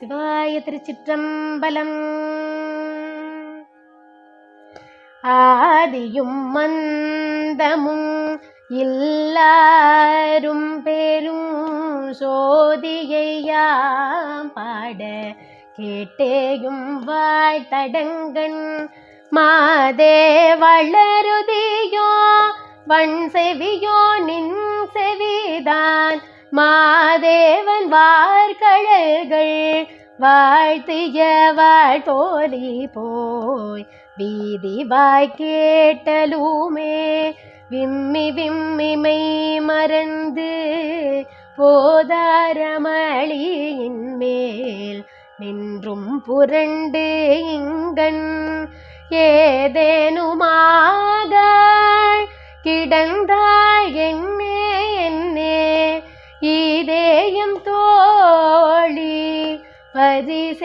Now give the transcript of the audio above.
சிவாய திருச்சிற்றம்பலம். ஆதியும் மந்தமும் எல்லாரும் பெரும் சோதியையாம் பாட கேட்டேயும் வாழ்த்தடங்கன் மாதே வளருதியோ வன் செவியோ நின் செவிதான் மாதேவன் வார்கழல்கள் வாழ்த்திய வாழ்போலி போய் வீதி வாய் கேட்டலுமே விம்மி விம்மிமை மறந்து போதாரமளியின் மேல் நின்றும் புரண்டு இங்கன் ஏதேனுமாக கிடந்தாள் என்னே என்னே இதேயம் தோழி பரிசேலோரெம்பாவாய்.